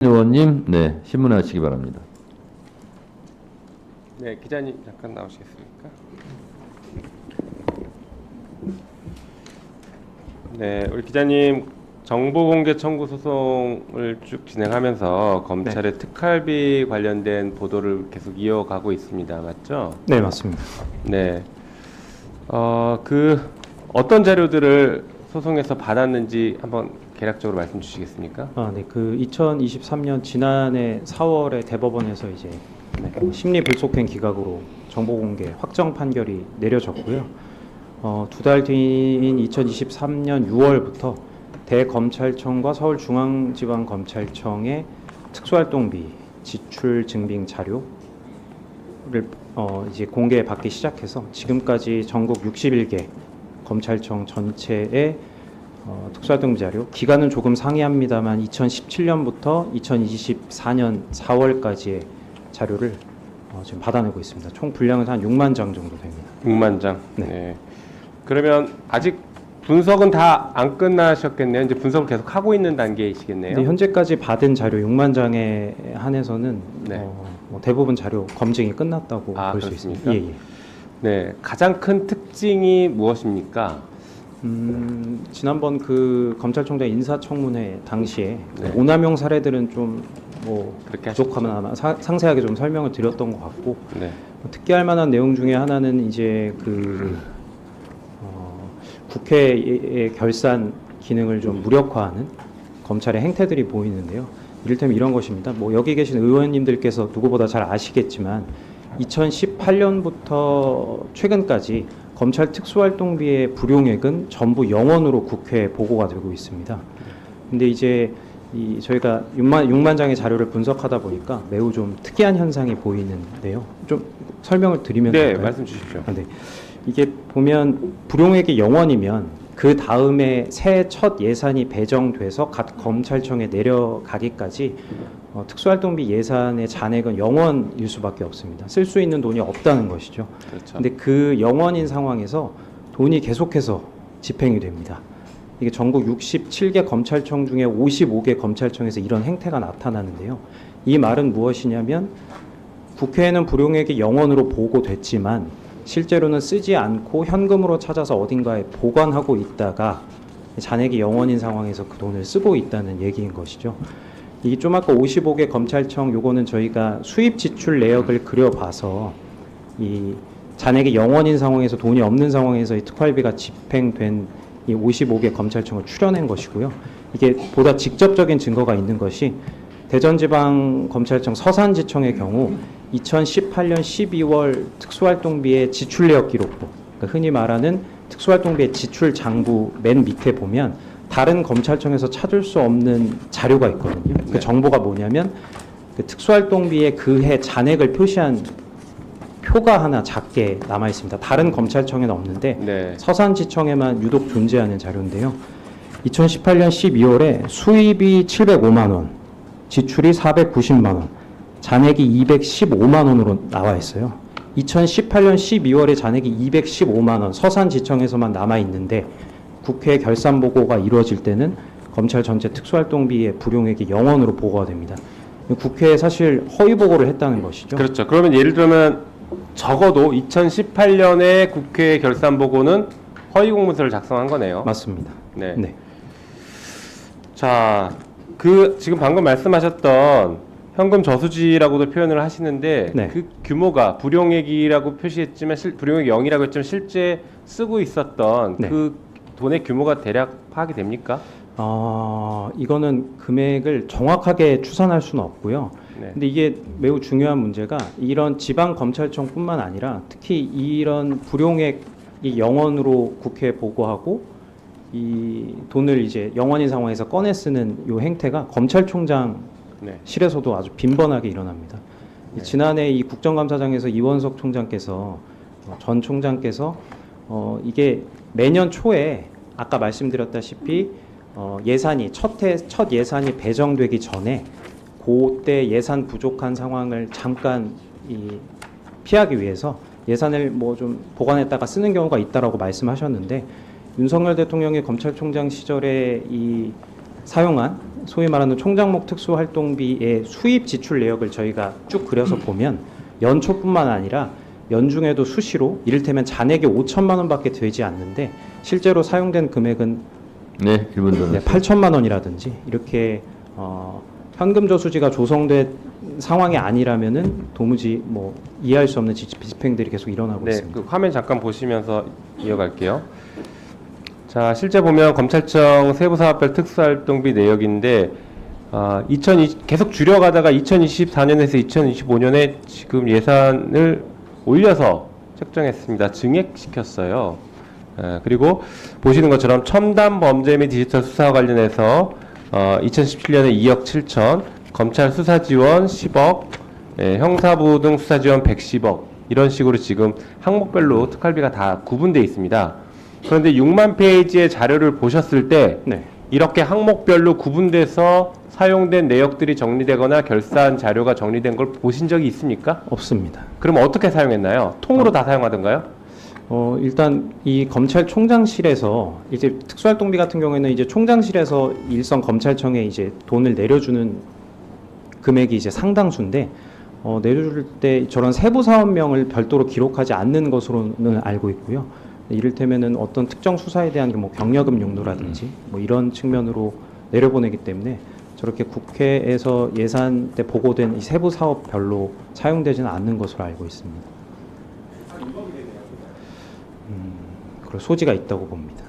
의원님, 네, 신문하시기 바랍니다. 네, 기자님 잠깐 나오시겠습니까? 네, 우리 기자님 정보공개 청구 소송을 쭉 진행하면서 검찰의 특활비 관련된 보도를 계속 이어가고 있습니다. 맞죠? 네, 맞습니다. 네, 어떤 자료들을 소송에서 받았는지 한번 개략적으로 말씀 주시겠습니까? 네, 2023년 지난해 4월에 대법원에서 이제 심리 불속행 기각으로 정보 공개 확정 판결이 내려졌고요. 두 달 뒤인 2023년 6월부터 대검찰청과 서울중앙지방검찰청의 특수활동비 지출 증빙 자료를 이제 공개받기 시작해서 지금까지 전국 61개 검찰청 전체의 특수활동비 자료, 기간은 조금 상이합니다만 2017년부터 2024년 4월까지의 자료를 지금 받아내고 있습니다. 총 분량은 한 6만 장 정도 됩니다. 6만 장. 네. 네. 그러면 아직 분석은 다 안 끝나셨겠네요. 이제 분석을 계속 하고 있는 단계이시겠네요. 네, 현재까지 받은 자료 6만 장에 한해서는 네. 대부분 자료 검증이 끝났다고 볼 수 있습니다. 그렇습니까? 네, 가장 큰 특징이 무엇입니까? 지난번 검찰총장 인사청문회 당시에 네. 오남용 사례들은 좀 그렇게 부족하면 아마 상세하게 좀 설명을 드렸던 것 같고, 네. 특기할 만한 내용 중에 하나는 이제 국회의 결산 기능을 좀 무력화하는 검찰의 행태들이 보이는데요. 이를테면 이런 것입니다. 여기 계신 의원님들께서 누구보다 잘 아시겠지만 2018년부터 최근까지 검찰 특수활동비의 불용액은 전부 영원으로 국회에 보고가 되고 있습니다. 근데 이제 저희가 6만 장의 자료를 분석하다 보니까 매우 좀 특이한 현상이 보이는데요. 좀 설명을 드리면 네, 될까요? 말씀 주십시오. 네. 이게 보면 불용액이 0원이면 그 다음에 새해 첫 예산이 배정돼서 각 검찰청에 내려가기까지 특수활동비 예산의 잔액은 0원일 수밖에 없습니다. 쓸 수 있는 돈이 없다는 것이죠. 그렇죠. 근데 그 0원인 상황에서 돈이 계속해서 집행이 됩니다. 이게 전국 67개 검찰청 중에 55개 검찰청에서 이런 행태가 나타나는데요. 이 말은 무엇이냐면 국회에는 불용액이 0원으로 보고됐지만 실제로는 쓰지 않고 현금으로 찾아서 어딘가에 보관하고 있다가 잔액이 0원인 상황에서 그 돈을 쓰고 있다는 얘기인 것이죠. 이게 좀 아까 55개 검찰청 요거는 저희가 수입 지출 내역을 그려봐서 이 잔액이 0원인 상황에서 돈이 없는 상황에서 이 특활비가 집행된 이 55개 검찰청을 추려낸 것이고요. 이게 보다 직접적인 증거가 있는 것이 대전지방검찰청 서산지청의 경우 2018년 12월 특수활동비의 지출 내역 기록부, 그러니까 흔히 말하는 특수활동비의 지출 장부 맨 밑에 보면 다른 검찰청에서 찾을 수 없는 자료가 있거든요. 그 정보가 뭐냐면 특수활동비의 그 해 잔액을 표시한 표가 하나 작게 남아 있습니다. 다른 검찰청에는 없는데 서산지청에만 유독 존재하는 자료인데요. 2018년 12월에 수입이 705만 원, 지출이 490만 원, 잔액이 215만 원으로 나와 있어요. 2018년 12월에 잔액이 215만 원, 서산지청에서만 남아 있는데 국회 결산 보고가 이루어질 때는 검찰 전체 특수활동비의 불용액이 0원으로 보고가 됩니다. 국회에 사실 허위 보고를 했다는 것이죠. 그렇죠. 그러면 예를 들면 적어도 2018년에 국회 결산 보고는 허위 공문서를 작성한 거네요. 맞습니다. 네. 네. 자, 지금 방금 말씀하셨던 현금 저수지라고도 표현을 하시는데 네. 그 규모가 불용액이라고 표시했지만 불용액 0이라고 했지만 실제 쓰고 있었던 네. 그 돈의 규모가 대략 파악이 됩니까? 이거는 금액을 정확하게 추산할 수는 없고요. 네. 근데 이게 매우 중요한 문제가 이런 지방 검찰청뿐만 아니라 특히 이런 불용액이 0원으로 국회에 보고하고 이 돈을 이제 0원인 상황에서 꺼내 쓰는 이 행태가 검찰총장실에서도 아주 빈번하게 일어납니다. 네. 지난해 이 국정감사장에서 이원석 총장께서 전 총장께서 이게 매년 초에 아까 말씀드렸다시피 예산이 첫 예산이 배정되기 전에 그때 예산 부족한 상황을 잠깐 피하기 위해서 예산을 좀 보관했다가 쓰는 경우가 있다라고 말씀하셨는데 윤석열 대통령의 검찰총장 시절에 이 사용한 소위 말하는 총장목 특수활동비의 수입 지출 내역을 저희가 쭉 그려서 보면 연초뿐만 아니라 연중에도 수시로 이를테면 잔액이 5천만 원밖에 되지 않는데 실제로 사용된 금액은 네, 1분 더. 8천만 원이라든지 이렇게 현금 저수지가 조성된 상황이 아니라면은 도무지 뭐 이해할 수 없는 집행들이 계속 일어나고 네, 있습니다. 그 화면 잠깐 보시면서 이어갈게요. 자, 실제 보면 검찰청 세부사업별 특수활동비 내역인데 계속 줄여가다가 2024년에서 2025년에 지금 예산을 올려서 책정했습니다. 증액시켰어요. 그리고 보시는 것처럼 첨단 범죄 및 디지털 수사와 관련해서 2017년에 2억 7천, 검찰 수사 지원 10억, 형사부 등 수사 지원 110억 이런 식으로 지금 항목별로 특활비가 다 구분되어 있습니다. 그런데 6만 페이지의 자료를 보셨을 때 네. 이렇게 항목별로 구분돼서 사용된 내역들이 정리되거나 결산 자료가 정리된 걸 보신 적이 있습니까? 없습니다. 그럼 어떻게 사용했나요? 통으로 다 사용하던가요? 일단 이 검찰총장실에서 이제 특수활동비 같은 경우에는 이제 총장실에서 일선 검찰청에 이제 돈을 내려주는 금액이 이제 상당수인데 내려줄 때 저런 세부 사업명을 별도로 기록하지 않는 것으로는 알고 있고요. 이를테면은 어떤 특정 수사에 대한 뭐 경력금 용도라든지 뭐 이런 측면으로 내려보내기 때문에 저렇게 국회에서 예산 때 보고된 이 세부 사업별로 사용되지는 않는 것으로 알고 있습니다. 그럴 소지가 있다고 봅니다.